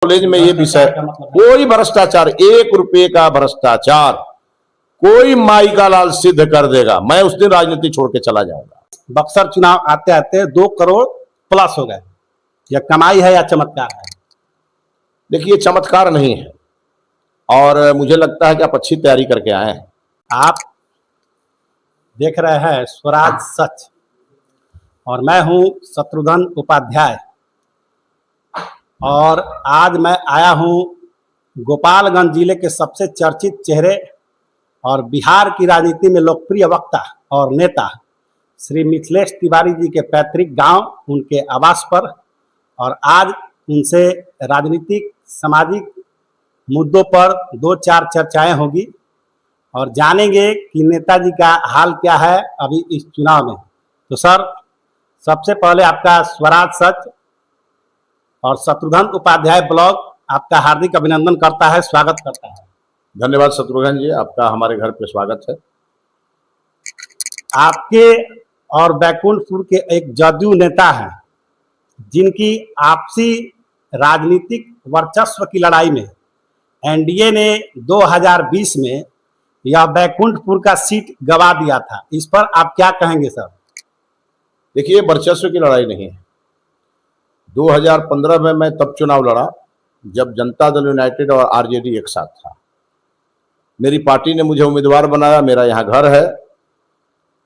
College में ये विषय, कोई भ्रष्टाचार, 1 रुपए का भ्रष्टाचार कोई माई का लाल सिद्ध कर देगा, मैं उस दिन राजनीति छोड़ के चला जाऊंगा। बक्सर चुनाव आते आते 2 करोड़ प्लस हो गए, यह कमाई है या चमत्कार है? देखिए, चमत्कार नहीं है और मुझे लगता है कि आप अच्छी तैयारी करके आए हैं। आप देख रहे हैं स्वराज सच और मैं हूं शत्रुघ्न उपाध्याय और आज मैं आया हूं गोपालगंज जिले के सबसे चर्चित चेहरे और बिहार की राजनीति में लोकप्रिय वक्ता और नेता श्री मिथिलेश तिवारी जी के पैतृक गांव, उनके आवास पर, और आज उनसे राजनीतिक सामाजिक मुद्दों पर 2-4 चर्चाएं होगी और जानेंगे कि नेताजी का हाल क्या है अभी इस चुनाव में। तो सर, सबसे पहले आपका स्वराज सच और शत्रुघ्न उपाध्याय ब्लॉग आपका हार्दिक अभिनंदन करता है, स्वागत करता है। धन्यवाद शत्रुघ्न जी, आपका हमारे घर पे स्वागत है। आपके और बैकुंठपुर के एक जदयू नेता हैं जिनकी आपसी राजनीतिक वर्चस्व की लड़ाई में एनडीए ने 2020 में यह बैकुंठपुर का सीट गंवा दिया था, इस पर आप क्या कहेंगे सर? देखिए, वर्चस्व की लड़ाई नहीं है। 2015 में मैं तब चुनाव लड़ा जब जनता दल यूनाइटेड और आरजेडी एक साथ था। मेरी पार्टी ने मुझे उम्मीदवार बनाया, मेरा यहाँ घर है,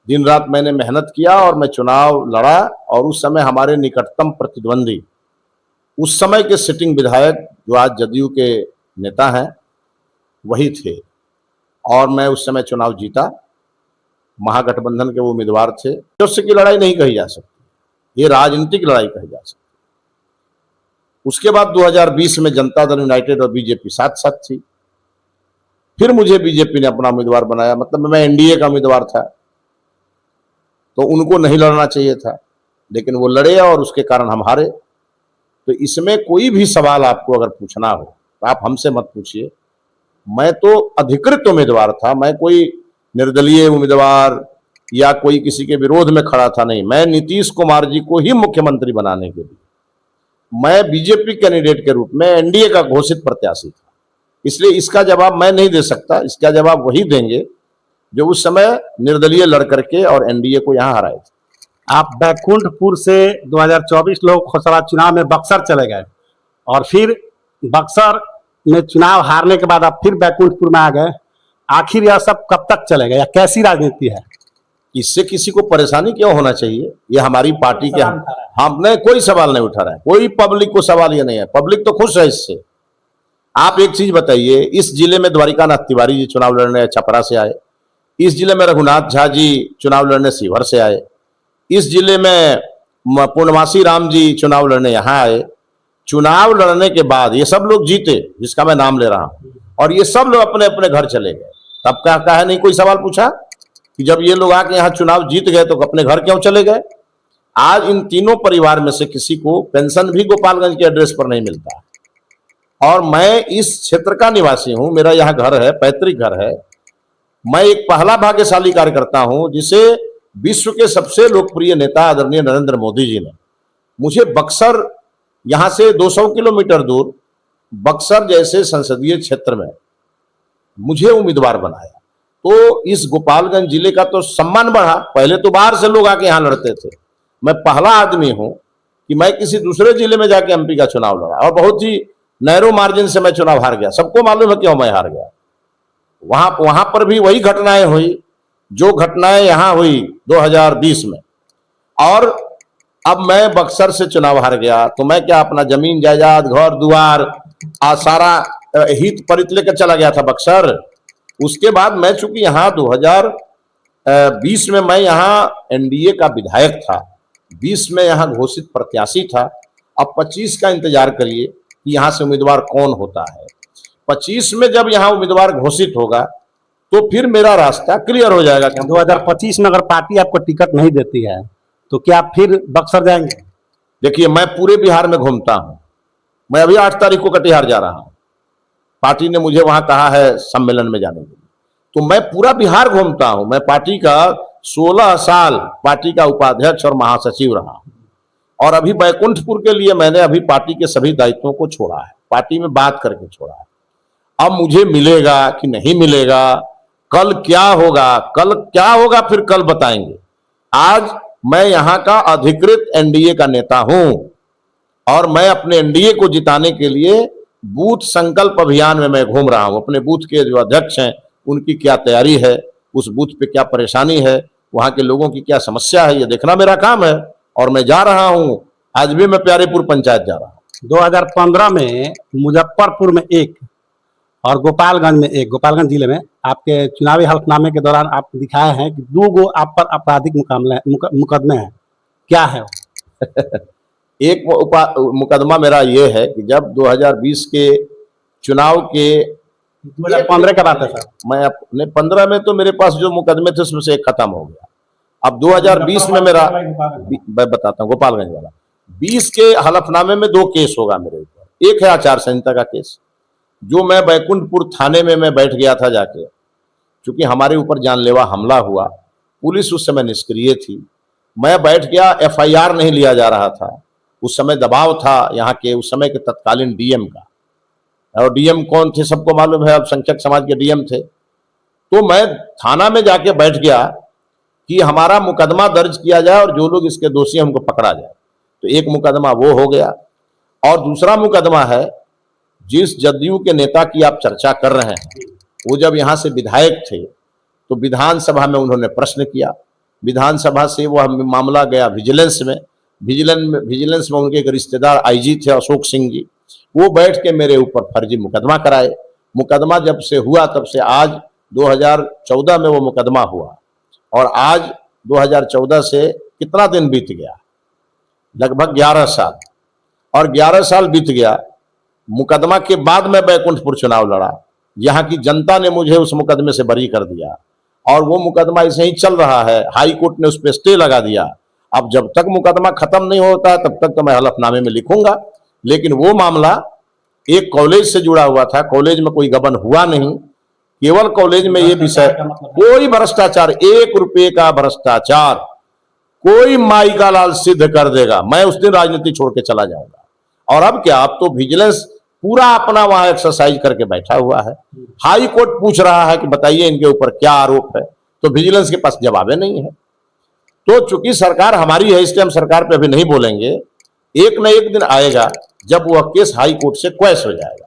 दिन रात मैंने मेहनत किया और मैं चुनाव लड़ा। और उस समय हमारे निकटतम प्रतिद्वंदी, उस समय के सिटिंग विधायक जो आज जदयू के नेता हैं, वही थे और मैं उस समय चुनाव जीता। महागठबंधन के वो उम्मीदवार थे। वर्चस्व की लड़ाई नहीं कही जा सकती, ये राजनीतिक लड़ाई कही जा सकती। उसके बाद 2020 में जनता दल यूनाइटेड और बीजेपी साथ साथ थी, फिर मुझे बीजेपी ने अपना उम्मीदवार बनाया, मतलब मैं एनडीए का उम्मीदवार था, तो उनको नहीं लड़ना चाहिए था, लेकिन वो लड़े और उसके कारण हम हारे। तो इसमें कोई भी सवाल आपको अगर पूछना हो तो आप हमसे मत पूछिए। मैं तो अधिकृत उम्मीदवार था, मैं कोई निर्दलीय उम्मीदवार या कोई किसी के विरोध में खड़ा था नहीं। मैं नीतीश कुमार जी को ही मुख्यमंत्री बनाने के लिए मैं बीजेपी कैंडिडेट के रूप में एनडीए का घोषित प्रत्याशी था, इसलिए इसका जवाब मैं नहीं दे सकता। इसका जवाब वही देंगे जो उस समय निर्दलीय लड़ करके और एनडीए को यहाँ हराए थे। आप बैकुंठपुर से 2024 लोकसभा चुनाव में बक्सर चले गए और फिर बक्सर में चुनाव हारने के बाद आप फिर बैकुंठपुर में आ गए। आखिर यह सब कब तक चलेगा या कैसी राजनीति है? इससे किसी को परेशानी क्यों होना चाहिए? ये हमारी पार्टी के, हमने कोई सवाल नहीं उठा रहा है, कोई पब्लिक को सवाल ये नहीं है, पब्लिक तो खुश है इससे। आप एक चीज बताइए, इस जिले में द्वारिकानाथ तिवारी जी चुनाव लड़ने छपरा से आए, इस जिले में रघुनाथ झा जी चुनाव लड़ने सीवर से आए, इस जिले में पूर्णमासी राम जी चुनाव लड़ने यहाँ आए। चुनाव लड़ने के बाद ये सब लोग जीते, जिसका मैं नाम ले रहा हूं, और ये सब लोग अपने अपने घर चले गए। तब क्या कहा, नहीं कोई सवाल पूछा कि जब ये लोग आके यहाँ चुनाव जीत गए तो अपने घर क्यों चले गए? आज इन तीनों परिवार में से किसी को पेंशन भी गोपालगंज के एड्रेस पर नहीं मिलता। और मैं इस क्षेत्र का निवासी हूं, मेरा यहाँ घर है, पैतृक घर है। मैं एक पहला भाग्यशाली कार्यकर्ता हूं जिसे विश्व के सबसे लोकप्रिय नेता आदरणीय नरेंद्र मोदी जी ने मुझे बक्सर, यहां से 200 किलोमीटर दूर बक्सर जैसे संसदीय क्षेत्र में मुझे उम्मीदवार बनाया। तो इस गोपालगंज जिले का तो सम्मान बढ़ा। पहले तो बाहर से लोग आके यहाँ लड़ते थे, मैं पहला आदमी हूं कि मैं किसी दूसरे जिले में जाके एमपी का चुनाव लड़ा और बहुत ही नैरो मार्जिन से मैं चुनाव हार गया। सबको मालूम है क्यों मैं हार गया। वहां पर भी वही घटनाएं हुई जो घटनाएं यहां हुई 2020 में, और अब मैं बक्सर से चुनाव हार गया तो मैं क्या अपना जमीन जायदाद घर द्वार सारा हित परित लेकर चला गया था बक्सर। उसके बाद मैं चूंकि यहाँ 2020 में मैं यहाँ एनडीए का विधायक था, 20 में यहाँ घोषित प्रत्याशी था। अब 25 का इंतजार करिए कि यहाँ से उम्मीदवार कौन होता है। 25 में जब यहाँ उम्मीदवार घोषित होगा तो फिर मेरा रास्ता क्लियर हो जाएगा। 2025 में अगर पार्टी आपको टिकट नहीं देती है तो क्या आप फिर बक्सर जाएंगे? देखिए, मैं पूरे बिहार में घूमता हूं। मैं अभी 8 तारीख को कटिहार जा रहा हूं, पार्टी ने मुझे वहां कहा है सम्मेलन में जाने के लिए, तो मैं पूरा बिहार घूमता हूं। मैं पार्टी का 16 साल पार्टी का उपाध्यक्ष और महासचिव रहा हूं और अभी बैकुंठपुर के लिए मैंने अभी पार्टी के सभी दायित्वों को छोड़ा है। पार्टी में बात करके छोड़ा है। अब मुझे मिलेगा कि नहीं मिलेगा, कल क्या होगा फिर कल बताएंगे। आज मैं यहां का अधिकृत एनडीए का नेता हूं और मैं अपने एनडीए को जिताने के लिए बूथ संकल्प अभियान में मैं घूम रहा हूं। अपने बूथ के जो अध्यक्ष हैं उनकी क्या तैयारी है, उस बूथ पे क्या परेशानी है, वहां के लोगों की क्या समस्या है, ये देखना मेरा काम है। और मैं जा रहा हूं, आज भी मैं प्यारेपुर पंचायत जा रहा हूं। 2015 में मुजफ्फरपुर में एक और गोपालगंज में एक, गोपालगंज जिले में आपके चुनावी हल्फनामे के दौरान आप दिखाए हैं कि 2 गो आप पर आपराधिक मुकदमे हैं, क्या है वो? एक मुकदमा मेरा ये है कि जब 2020 के चुनाव के 2015 का बात है सर। मैं अपने 15 में तो मेरे पास जो मुकदमे थे उसमें से एक खत्म हो गया। अब 2020 में मेरा, मैं बताता हूँ, गोपालगंज वाला 20 के हलफनामे में 2 केस होगा मेरे ऊपर। एक है आचार संहिता का केस, जो मैं बैकुंठपुर थाने में मैं बैठ गया था जाके, क्योंकि हमारे ऊपर जानलेवा हमला हुआ, पुलिस उस समय निष्क्रिय थी। मैं बैठ गया, एफआईआर नहीं लिया जा रहा था। उस समय दबाव था यहाँ के उस समय के तत्कालीन डीएम का, और डीएम कौन थे सबको मालूम है, अल्पसंख्यक समाज के डीएम थे। तो मैं थाना में जाके बैठ गया कि हमारा मुकदमा दर्ज किया जाए और जो लोग इसके दोषी हैं उनको पकड़ा जाए। तो एक मुकदमा वो हो गया, और दूसरा मुकदमा है जिस जदयू के नेता की आप चर्चा कर रहे हैं, वो जब यहाँ से विधायक थे तो विधानसभा में उन्होंने प्रश्न किया। विधानसभा से वह मामला गया विजिलेंस में। विजिलेंस में उनके एक रिश्तेदार आईजी थे अशोक सिंह जी, वो बैठ के मेरे ऊपर फर्जी मुकदमा कराए। मुकदमा जब से हुआ तब से आज 2014 में वो मुकदमा हुआ, और आज 2014 से कितना दिन बीत गया, लगभग 11 साल। और 11 साल बीत गया, मुकदमा के बाद मैं बैकुंठपुर चुनाव लड़ा। यहाँ की जनता ने मुझे उस मुकदमे से बरी कर दिया, और वो मुकदमा ऐसे ही चल रहा है। हाई कोर्ट ने उस पर स्टे लगा दिया। अब जब तक मुकदमा खत्म नहीं होता तब तक तो मैं हलफनामे में लिखूंगा, लेकिन वो मामला एक कॉलेज से जुड़ा हुआ था। कॉलेज में कोई गबन हुआ नहीं, केवल कॉलेज में ये विषय, कोई भ्रष्टाचार, 1 रुपये का भ्रष्टाचार कोई माई का लाल सिद्ध कर देगा, मैं उस दिन राजनीति छोड़ के चला जाऊंगा। और अब क्या, अब तो विजिलेंस पूरा अपना वहां एक्सरसाइज करके बैठा हुआ है। हाई कोर्ट पूछ रहा है कि बताइए इनके ऊपर क्या आरोप है, तो विजिलेंस के पास जवाबे नहीं है। तो चूंकि सरकार हमारी है, इसलिए हम सरकार पे अभी नहीं बोलेंगे। एक न एक दिन आएगा जब वह केस हाई कोर्ट से क्वैश हो जाएगा,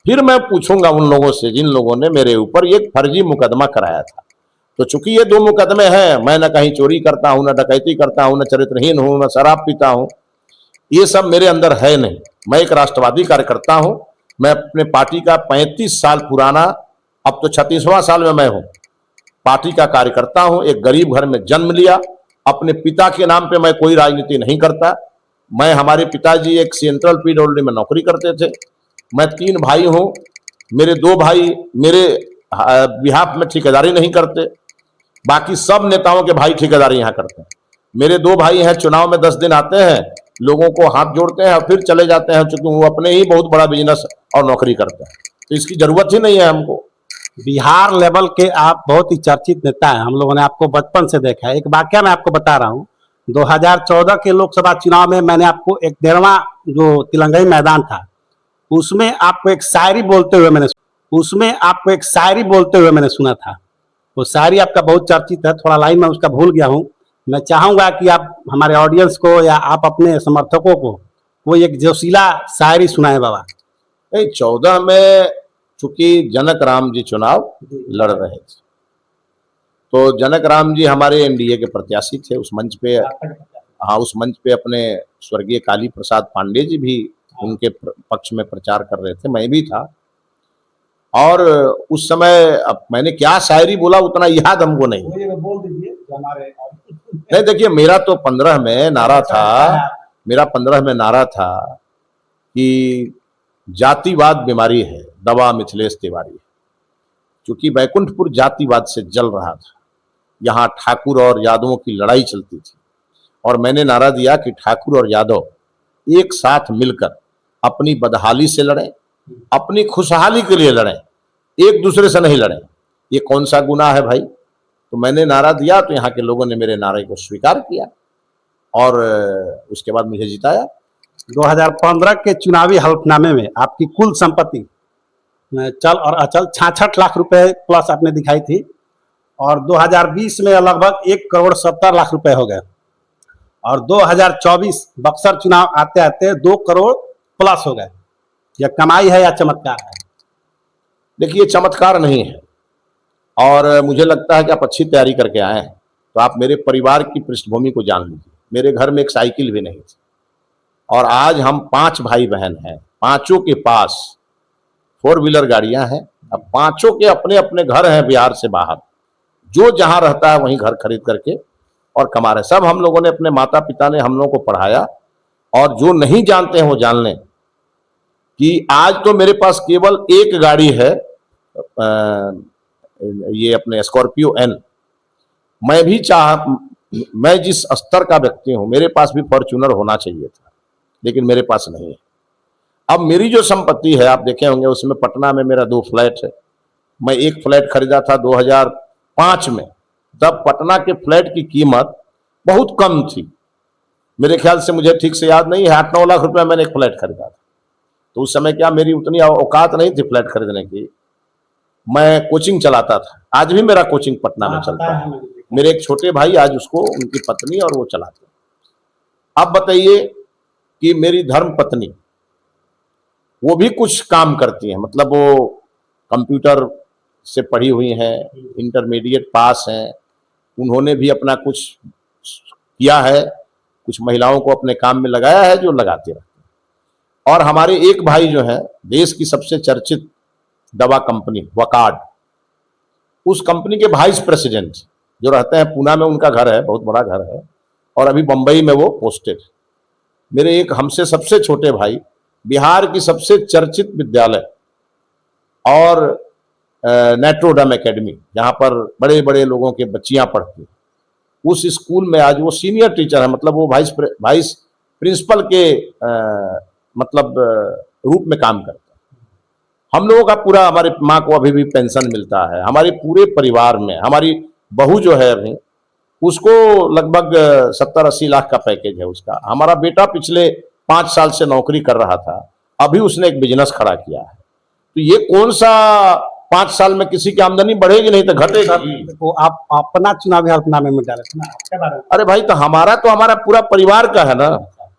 फिर मैं पूछूंगा उन लोगों से जिन लोगों ने मेरे ऊपर एक फर्जी मुकदमा कराया था। तो चूंकि ये 2 मुकदमे हैं, मैं न कहीं चोरी करता हूं, न डकैती करता हूं, न चरित्रहीन हूं, न शराब पीता हूं, ये सब मेरे अंदर है नहीं। मैं एक राष्ट्रवादी कार्यकर्ता हूं। मैं अपने पार्टी का 35 साल पुराना, अब तो 36वां साल में मैं हूं, पार्टी का कार्यकर्ता हूं। एक गरीब घर में जन्म लिया। अपने पिता के नाम पे मैं कोई राजनीति नहीं करता। हमारे पिताजी एक सेंट्रल पीडब्ल्यूडी में नौकरी करते थे। मैं 3 भाई हूं। मेरे 2 भाई मेरे बिहाफ में ठेकेदारी नहीं करते, बाकी सब नेताओं के भाई ठेकेदारी यहाँ करते हैं। मेरे 2 भाई हैं, चुनाव में 10 दिन आते हैं, लोगों को हाथ जोड़ते हैं और फिर चले जाते हैं, चूंकि वो अपने ही बहुत बड़ा बिजनेस और नौकरी करते हैं, तो इसकी जरूरत ही नहीं है हमको। बिहार लेवल के आप बहुत ही चर्चित नेता हैं, हम लोगों ने आपको बचपन से देखा है। एक वाकया मैं आपको बता रहा हूँ, 2014 के लोकसभा चुनाव में मैंने आपको एक 13वां जो तिलंगई मैदान था, उसमें आपको एक शायरी बोलते हुए मैंने सुना था। वो शायरी आपका बहुत चर्चित है, थोड़ा लाइन में उसका भूल गया हूँ। मैं चाहूंगा कि आप हमारे ऑडियंस को या आप अपने समर्थकों को वो एक जोशीला शायरी सुनाए बाबा। 14 में चूंकि जनक राम जी चुनाव लड़ रहे थे, तो जनक राम जी हमारे एनडीए के प्रत्याशी थे। उस मंच पे, हाँ, उस मंच पे अपने स्वर्गीय काली प्रसाद पांडे जी भी उनके पक्ष में प्रचार कर रहे थे, मैं भी था। और उस समय अब मैंने क्या शायरी बोला उतना याद हमको नहीं। बोल दीजिए हमारे। नहीं, देखिए, मेरा 15 में नारा था कि जातिवाद बीमारी है, दवा मिथिलेश तिवारी। क्योंकि बैकुंठपुर जातिवाद से जल रहा था, यहाँ ठाकुर और यादवों की लड़ाई चलती थी, और मैंने नारा दिया कि ठाकुर और यादव एक साथ मिलकर अपनी बदहाली से लड़ें, अपनी खुशहाली के लिए लड़ें, एक दूसरे से नहीं लड़ें। ये कौन सा गुनाह है भाई? तो मैंने नारा दिया, तो यहाँ के लोगों ने मेरे नारे को स्वीकार किया और उसके बाद मुझे जिताया। 2015 के चुनावी हलफनामे में आपकी कुल संपत्ति चल और अचल 66 लाख रुपए प्लस आपने दिखाई थी, और 2020 में लगभग 1,70,00,000 रुपए हो गए, और 2024 बक्सर चुनाव आते आते 2 करोड़ प्लस हो गए। यह कमाई है या चमत्कार है? देखिए, चमत्कार नहीं है, और मुझे लगता है कि आप अच्छी तैयारी करके आए हैं। तो आप मेरे परिवार की पृष्ठभूमि को जान लीजिए। मेरे घर में एक साइकिल भी नहीं थी, और आज हम 5 भाई बहन हैं, पांचों के पास 4 व्हीलर गाड़ियां हैं। अब पांचों के अपने अपने घर हैं बिहार से बाहर, जो जहां रहता है वहीं घर खरीद करके और कमा रहे। सब हम लोगों ने, अपने माता पिता ने हम लोगों को पढ़ाया, और जो नहीं जानते हैं वो जान लें कि आज तो मेरे पास केवल एक गाड़ी है, ये अपने स्कॉर्पियो एन। मैं जिस स्तर का व्यक्ति हूं, मेरे पास भी फॉर्च्यूनर होना चाहिए था, लेकिन मेरे पास नहीं है। अब मेरी जो संपत्ति है, आप देखे होंगे, उसमें पटना में मेरा 2 फ्लैट है। मैं एक फ्लैट खरीदा था 2005 में, तब पटना के फ्लैट की कीमत बहुत कम थी। मेरे ख्याल से, मुझे ठीक से याद नहीं है, 8-9 लाख रुपया मैंने एक फ्लैट खरीदा था। तो उस समय क्या मेरी उतनी औकात नहीं थी फ्लैट खरीदने की। मैं कोचिंग चलाता था, आज भी मेरा कोचिंग पटना में चलता है। मेरे एक छोटे भाई, आज उसको उनकी पत्नी और वो चलाते हैं। अब बताइए कि मेरी धर्म पत्नी, वो भी कुछ काम करती है, मतलब वो कंप्यूटर से पढ़ी हुई हैं, इंटरमीडिएट पास हैं। उन्होंने भी अपना कुछ किया है, कुछ महिलाओं को अपने काम में लगाया है, जो लगाते रहते हैं। और हमारे एक भाई जो है, देश की सबसे चर्चित दवा कंपनी वकार्ड, उस कंपनी के वाइस प्रेसिडेंट जो रहते हैं पूना में, उनका घर है, बहुत बड़ा घर है, और अभी बंबई में वो पोस्टेड। मेरे एक हमसे सबसे छोटे भाई, बिहार की सबसे चर्चित विद्यालय और नेट्रोडम एकेडमी, जहाँ पर बड़े बड़े लोगों के बच्चियां पढ़ती, उस स्कूल में आज वो सीनियर टीचर है, मतलब वो वाइस प्रिंसिपल के मतलब रूप में काम करता है। हम लोगों का पूरा, हमारी माँ को अभी भी पेंशन मिलता है। हमारे पूरे परिवार में हमारी बहू जो है अभी, उसको लगभग 70-80 लाख का पैकेज है उसका। हमारा बेटा पिछले 5 साल से नौकरी कर रहा था, अभी उसने एक बिजनेस खड़ा किया है। तो ये कौन सा 5 साल में किसी की आमदनी बढ़ेगी, नहीं तो घटेगी। वो आप अपना चुनावी हलफनामे में डाले थे ना, आपके बारे में। अरे भाई, तो हमारा पूरा परिवार का है ना।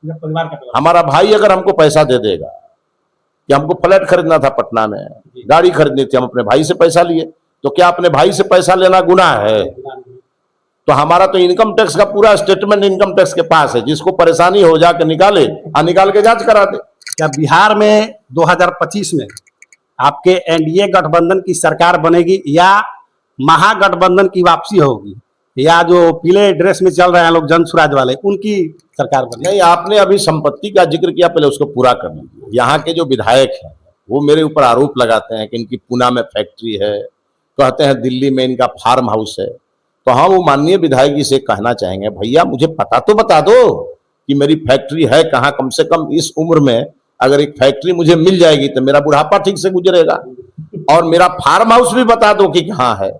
परिवार का हमारा भाई अगर हमको पैसा दे देगा कि हमको फ्लैट खरीदना था पटना में, गाड़ी खरीदनी थी, हम अपने भाई से पैसा लिए, तो क्या अपने भाई से पैसा लेना गुनाह है? तो हमारा तो इनकम टैक्स का पूरा स्टेटमेंट इनकम टैक्स के पास है, जिसको परेशानी हो जाके निकाले और निकाल के जांच करा दे। क्या बिहार में 2025 में आपके एनडीए गठबंधन की सरकार बनेगी, या महागठबंधन की वापसी होगी, या जो पीले ड्रेस में चल रहे हैं लोग जन स्वराज वाले, उनकी सरकार बनेगी? नहीं, आपने अभी संपत्ति का जिक्र किया, पहले उसको पूरा कर लीजिए। यहाँ के जो विधायक हैं वो मेरे ऊपर आरोप लगाते हैं कि इनकी पूना में फैक्ट्री है, कहते हैं दिल्ली में इनका फार्म हाउस है। तो हाँ, वो माननीय विधायक जी से कहना चाहेंगे, भैया मुझे पता तो बता दो कि मेरी फैक्ट्री है कहाँ। कम से कम इस उम्र में अगर एक फैक्ट्री मुझे मिल जाएगी तो मेरा बुढ़ापा ठीक से गुजरेगा। और मेरा फार्म हाउस भी बता दो कि कहाँ है।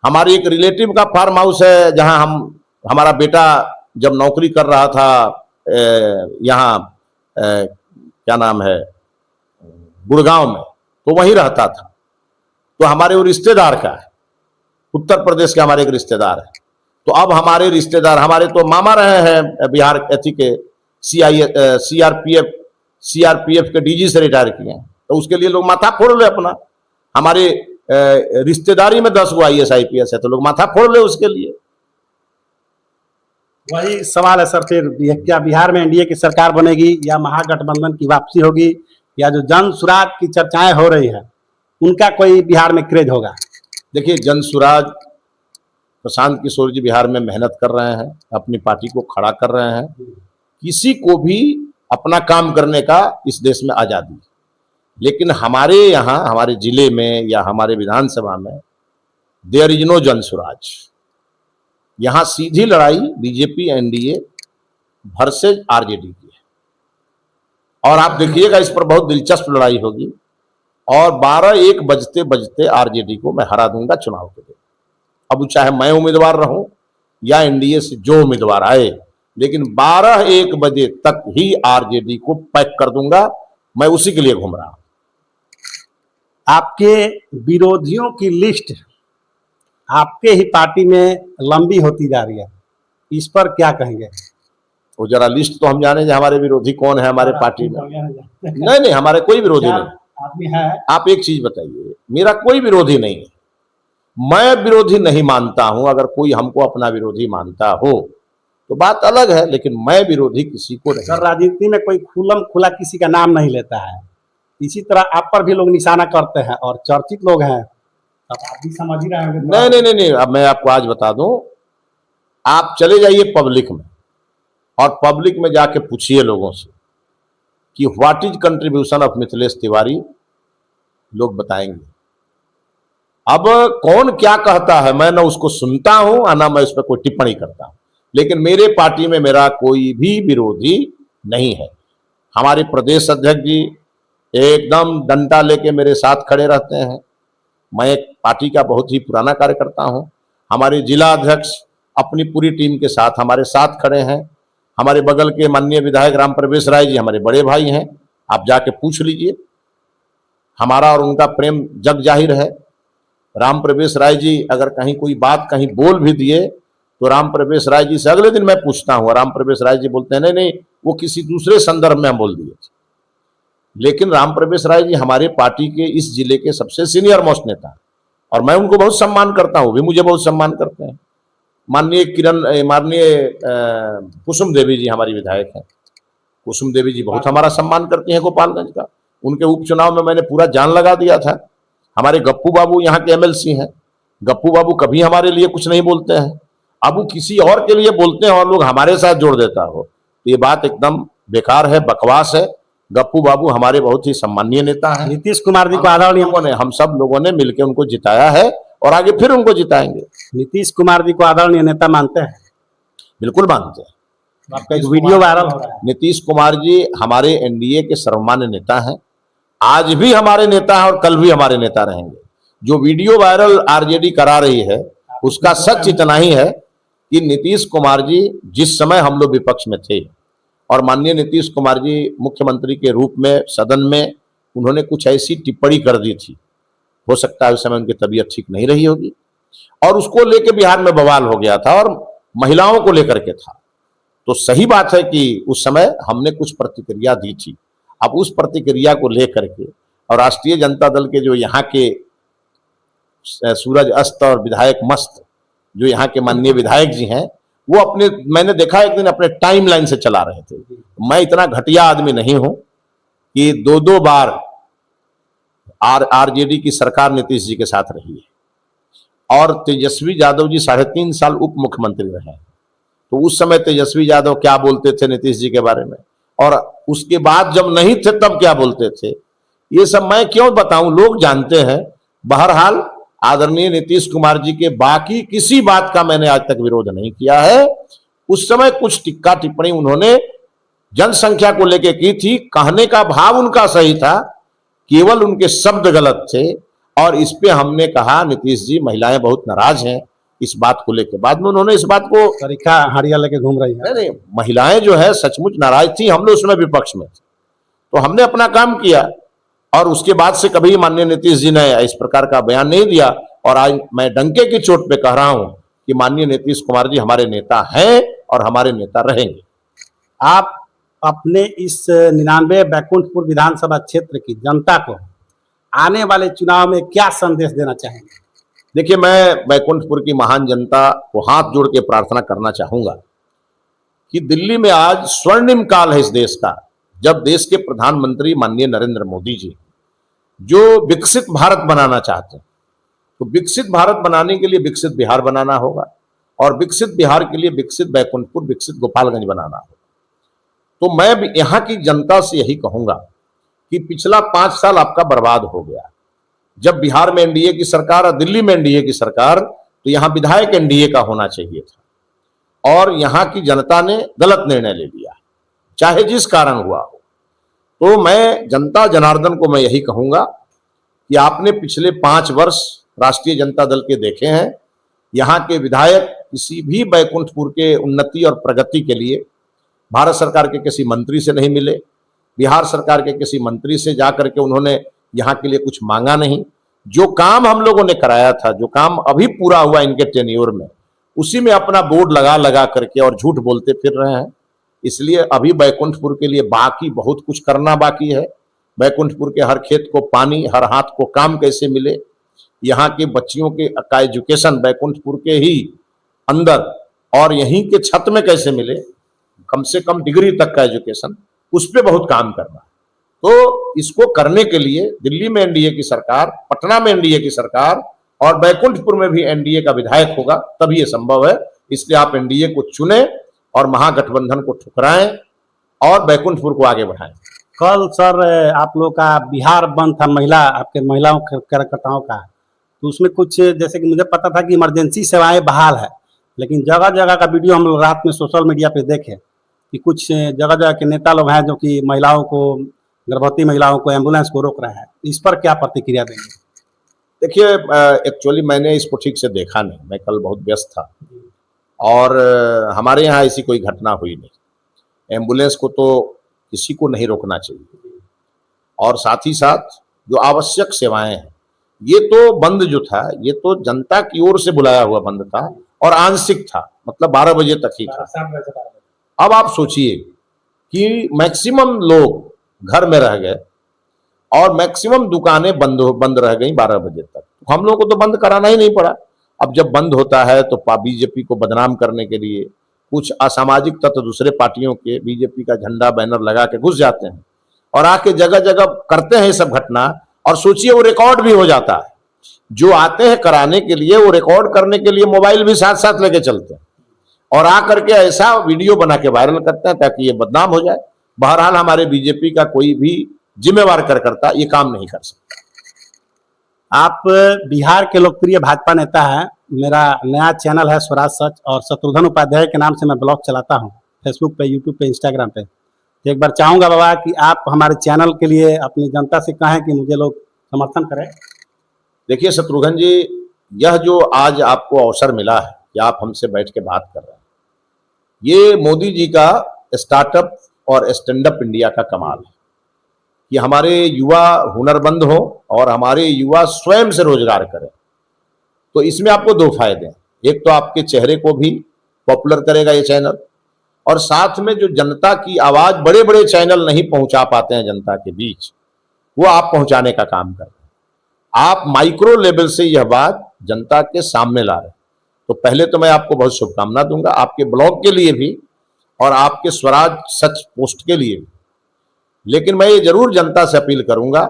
हमारे एक रिलेटिव का फार्म हाउस है, जहाँ हमारा बेटा जब नौकरी कर रहा था, यहाँ क्या नाम है, गुड़गांव में, तो वहीं रहता था। तो हमारे वो रिश्तेदार का है, उत्तर प्रदेश के हमारे एक रिश्तेदार है। तो अब हमारे रिश्तेदार, हमारे तो मामा रहे हैं बिहार एथी के सीआरपीएफ के डीजी से रिटायर किए हैं, तो उसके लिए लोग माथा फोड़ ले अपना। हमारे रिश्तेदारी में 10 गो IAS IPS है, तो लोग माथा फोड़ ले उसके लिए। वही सवाल है सर, फिर क्या बिहार में एनडीए की सरकार बनेगी, या महागठबंधन की वापसी होगी, या जो जन स्वराज की चर्चाएं हो रही हैं उनका कोई बिहार में क्रेज होगा? देखिए, जन स्वराज, प्रशांत किशोर जी बिहार में मेहनत कर रहे हैं, अपनी पार्टी को खड़ा कर रहे हैं। किसी को भी अपना काम करने का इस देश में आजादी, लेकिन हमारे यहाँ, हमारे जिले में या हमारे विधानसभा में देयर इज नो जन स्वराज। यहाँ सीधी लड़ाई बीजेपी एनडीए वर्सेज आरजेडी की है, और आप देखिएगा इस पर बहुत दिलचस्प लड़ाई होगी। और 12-1 बजते बजते आरजेडी को मैं हरा दूंगा चुनाव के दिन। अब चाहे मैं उम्मीदवार रहूं या एनडीए से जो उम्मीदवार आए, लेकिन 12-1 बजे तक ही आरजेडी को पैक कर दूंगा। मैं उसी के लिए घूम रहा हूं। आपके विरोधियों की लिस्ट आपके ही पार्टी में लंबी होती जा रही है, इस पर क्या कहेंगे? वो जरा लिस्ट तो हम जाने हमारे विरोधी कौन है हमारे पार्टी में। नहीं नहीं, हमारे कोई विरोधी नहीं आदमी है। आप एक चीज बताइए, मेरा कोई विरोधी नहीं है। मैं विरोधी नहीं मानता हूं। अगर कोई हमको अपना विरोधी मानता हो तो बात अलग है, लेकिन मैं विरोधी किसी को नहीं। सर, राजनीति में कोई खुलम खुला किसी का नाम नहीं लेता है, इसी तरह आप पर भी लोग निशाना करते हैं और चर्चित लोग हैं, अब आप भी समझ ही रहे होंगे। नहीं नहीं नहीं नहीं, अब मैं आपको आज बता दूं, आप चले जाइए पब्लिक में और पब्लिक में जाके पूछिए लोगों से कि what is contribution of Mithilesh Tiwari, लोग बताएंगे। अब कौन क्या कहता है मैं ना उसको सुनता हूं और ना मैं उस पर कोई टिप्पणी करता हूं, लेकिन मेरे पार्टी में मेरा कोई भी विरोधी नहीं है। हमारे प्रदेश अध्यक्ष जी एकदम डंडा लेके मेरे साथ खड़े रहते हैं। मैं एक पार्टी का बहुत ही पुराना कार्यकर्ता हूं। हमारे जिला अध्यक्ष अपनी पूरी टीम के साथ हमारे साथ खड़े हैं। हमारे बगल के माननीय विधायक राम प्रवेश राय जी हमारे बड़े भाई हैं, आप जाके पूछ लीजिए। हमारा और उनका प्रेम जग जाहिर है। राम प्रवेश राय जी अगर कहीं कोई बात कहीं बोल भी दिए तो राम प्रवेश राय जी से अगले दिन मैं पूछता हूँ, राम प्रवेश राय जी बोलते हैं नहीं नहीं वो किसी दूसरे संदर्भ में हम बोल दिए। लेकिन राम प्रवेश राय जी हमारे पार्टी के इस जिले के सबसे सीनियर मोस्ट नेता हैं और मैं उनको बहुत सम्मान करता हूँ, वे मुझे बहुत सम्मान करते हैं। माननीय कुसुम देवी जी हमारी विधायक हैं। कुसुम देवी जी बहुत हमारा सम्मान करती हैं गोपालगंज का। उनके उपचुनाव में मैंने पूरा जान लगा दिया था। हमारे गप्पू बाबू यहाँ के एमएलसी हैं। गप्पू बाबू कभी हमारे लिए कुछ नहीं बोलते हैं। अब वो किसी और के लिए बोलते हैं और लोग हमारे साथ जोड़ देता हो, तो ये बात एकदम बेकार है, बकवास है। गप्पू बाबू हमारे बहुत ही सम्मानीय नेता हैं। नीतीश कुमार जी को आदरणीय हम सब लोगों ने मिलकर उनको जिताया है और आगे फिर उनको जिताएंगे। नीतीश कुमार जी को आदरणीय नेता मानते हैं? बिल्कुल मानते हैं। आपका एक वीडियो वायरल हो रहा है। नीतीश कुमार जी हमारे एनडीए के सर्वमान्य नेता हैं, आज भी हमारे नेता हैं और कल भी हमारे नेता रहेंगे। जो वीडियो वायरल आरजेडी करा रही है उसका सच इतना ही है कि नीतीश कुमार जी जिस समय हम लोग विपक्ष में थे और माननीय नीतीश कुमार जी मुख्यमंत्री के रूप में सदन में उन्होंने कुछ ऐसी टिप्पणी कर दी थी, हो सकता है उस समय उनकी तबीयत ठीक नहीं रही होगी और उसको लेके बिहार में बवाल हो गया था और महिलाओं को लेकर के था। तो सही बात है कि उस समय हमने कुछ प्रतिक्रिया दी थी। अब उस प्रतिक्रिया को लेकर के और राष्ट्रीय जनता दल के जो यहाँ के सूरज अस्त और विधायक मस्त जो यहाँ के माननीय विधायक जी हैं, वो अपने, मैंने देखा एक दिन अपने टाइमलाइन से चला रहे थे। मैं इतना घटिया आदमी नहीं हूं कि दो बार आरजेडी की सरकार नीतीश जी के साथ रही है और तेजस्वी यादव जी 3.5 साल उप मुख्यमंत्री रहे। तो उस समय तेजस्वी यादव क्या बोलते थे नीतीश जी के बारे में और उसके बाद जब नहीं थे तब क्या बोलते थे, ये सब मैं क्यों बताऊं, लोग जानते हैं। बहरहाल आदरणीय नीतीश कुमार जी के बाकी किसी बात का मैंने आज तक विरोध नहीं किया है। उस समय कुछ टिक्का टिप्पणी उन्होंने जनसंख्या को लेकर की थी, कहने का भाव उनका सही था, केवल उनके शब्द गलत थे और इस पे हमने कहा नीतीश जी महिलाएं बहुत नाराज हैं इस बात को लेकर। बाद में उन्होंने इस बात को तरीका हड़िया लेके घूम रही है। नहीं, महिलाएं जो है सचमुच नाराज थी, हम लोग उसमें विपक्ष में थे, तो हमने अपना काम किया और उसके बाद से कभी माननीय नीतीश जी ने इस प्रकार का बयान नहीं दिया। और आज मैं डंके की चोट पे कह रहा हूं कि माननीय नीतीश कुमार जी हमारे नेता हैं और हमारे नेता रहेंगे। आप अपने इस 99 बैकुंठपुर विधानसभा क्षेत्र की जनता को आने वाले चुनाव में क्या संदेश देना चाहेंगे? देखिए, मैं बैकुंठपुर की महान जनता को हाथ जोड़ के प्रार्थना करना चाहूंगा कि दिल्ली में आज स्वर्णिम काल है इस देश का, जब देश के प्रधानमंत्री माननीय नरेंद्र मोदी जी जो विकसित भारत बनाना चाहते हैं, तो विकसित भारत बनाने के लिए विकसित बिहार बनाना होगा और विकसित बिहार के लिए विकसित बैकुंठपुर, विकसित गोपालगंज बनाना होगा। तो मैं यहाँ की जनता से यही कहूंगा कि पिछला 5 साल आपका बर्बाद हो गया। जब बिहार में एनडीए की सरकार और दिल्ली में एनडीए की सरकार, तो यहाँ विधायक एनडीए का होना चाहिए था और यहाँ की जनता ने गलत निर्णय ले लिया, चाहे जिस कारण हुआ हो। तो मैं जनता जनार्दन को मैं यही कहूंगा कि आपने पिछले 5 वर्ष राष्ट्रीय जनता दल के देखे हैं। यहाँ के विधायक किसी भी बैकुंठपुर के उन्नति और प्रगति के लिए भारत सरकार के किसी मंत्री से नहीं मिले, बिहार सरकार के किसी मंत्री से जाकर के उन्होंने यहाँ के लिए कुछ मांगा नहीं। जो काम हम लोगों ने कराया था, जो काम अभी पूरा हुआ इनके टेन्योर में, उसी में अपना बोर्ड लगा लगा करके और झूठ बोलते फिर रहे हैं। इसलिए अभी बैकुंठपुर के लिए बाकी बहुत कुछ करना बाकी है। बैकुंठपुर के हर खेत को पानी, हर हाथ को काम कैसे मिले, यहाँ के बच्चियों के का एजुकेशन बैकुंठपुर के ही अंदर और यहीं के छत में कैसे मिले, कम से कम डिग्री तक का एजुकेशन, उस पर बहुत काम करना है। तो इसको करने के लिए दिल्ली में एनडीए की सरकार, पटना में एनडीए की सरकार और बैकुंठपुर में भी एनडीए का विधायक होगा, तभी ये संभव है। इसलिए आप एनडीए को चुने और महागठबंधन को ठुकराएं और बैकुंठपुर को आगे बढ़ाएं। कल सर आप लोग का बिहार बंद था, आपके महिलाओं कार्यकर्ताओं का, तो उसमें कुछ, जैसे कि मुझे पता था कि इमरजेंसी सेवाएं बहाल है, लेकिन जगह जगह का वीडियो हम लोग रात में सोशल मीडिया पे देखे कि कुछ जगह जगह के नेता लोग हैं जो कि महिलाओं को, गर्भवती महिलाओं को, एम्बुलेंस को रोक रहे हैं। इस पर क्या प्रतिक्रिया देंगे? देखिए, एक्चुअली मैंने इसको ठीक से देखा नहीं, मैं कल बहुत व्यस्त था और हमारे यहाँ ऐसी कोई घटना हुई नहीं। एम्बुलेंस को तो किसी को नहीं रोकना चाहिए, और साथ ही साथ जो आवश्यक सेवाएं हैं, ये तो बंद जो था, ये तो जनता की ओर से बुलाया हुआ बंद था और आंशिक था, मतलब 12 बजे तक ही था। अब आप सोचिए कि मैक्सिमम लोग घर में रह गए और मैक्सिमम दुकानें बंद रह गई 12 बजे तक, तो हम लोगों को तो बंद कराना ही नहीं पड़ा। अब जब बंद होता है तो बीजेपी को बदनाम करने के लिए कुछ असामाजिक तत्व दूसरे पार्टियों के बीजेपी का झंडा बैनर लगा के घुस जाते हैं और आके जगह जगह करते हैं ये सब घटना, और सोचिए वो रिकॉर्ड भी हो जाता है। जो आते हैं कराने के लिए, वो रिकॉर्ड करने के लिए मोबाइल भी साथ साथ लेके चलते हैं और आकर के ऐसा वीडियो बना के वायरल करते हैं ताकि ये बदनाम हो जाए। बहरहाल हमारे बीजेपी का कोई भी जिम्मेवार कार्यकर्ता ये काम नहीं कर सकता। आप बिहार के लोकप्रिय भाजपा नेता हैं। मेरा नया चैनल है स्वराज सच, और शत्रुघ्न उपाध्याय के नाम से मैं ब्लॉग चलाता हूं, फेसबुक पे, यूट्यूब पे, इंस्टाग्राम पे। तो एक बार चाहूंगा बाबा कि आप हमारे चैनल के लिए अपनी जनता से कहें कि मुझे लोग समर्थन करें। देखिए शत्रुघ्न जी, यह जो आज आपको अवसर मिला है कि आप हमसे बैठ के बात कर रहे हैं, ये मोदी जी का स्टार्टअप और स्टैंड अप इंडिया का कमाल है कि हमारे युवा हुनरमंद हो और हमारे युवा स्वयं से रोजगार करें। तो इसमें आपको दो फायदे हैं। एक तो आपके चेहरे को भी पॉपुलर करेगा ये चैनल, और साथ में जो जनता की आवाज बड़े बड़े चैनल नहीं पहुंचा पाते हैं जनता के बीच, वो आप पहुंचाने का काम कर रहे हैं। आप माइक्रो लेवल से यह बात जनता के सामने ला रहे हैं। तो पहले तो मैं आपको बहुत शुभकामना दूंगा, आपके ब्लॉग के लिए भी और आपके स्वराज सच पोस्ट के लिए भी। लेकिन मैं ये जरूर जनता से अपील करूंगा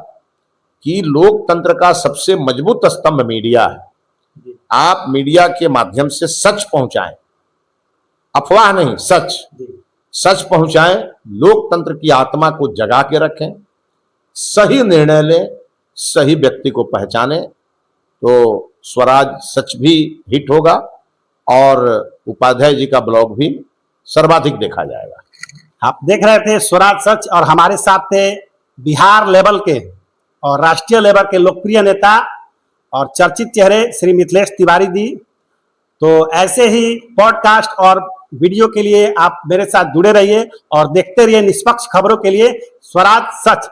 कि लोकतंत्र का सबसे मजबूत स्तंभ मीडिया है। आप मीडिया के माध्यम से सच पहुंचाएं, अफवाह नहीं, सच पहुंचाएं, लोकतंत्र की आत्मा को जगा के रखें, सही निर्णय लें, सही व्यक्ति को पहचानें, तो स्वराज सच भी हिट होगा और उपाध्याय जी का ब्लॉग भी सर्वाधिक देखा जाएगा। आप देख रहे थे स्वराज सच, और हमारे साथ थे बिहार लेवल के और राष्ट्रीय लेवल के लोकप्रिय नेता और चर्चित चेहरे श्री मिथिलेश तिवारी जी। तो ऐसे ही पॉडकास्ट और वीडियो के लिए आप मेरे साथ जुड़े रहिए और देखते रहिए निष्पक्ष खबरों के लिए स्वराज सच।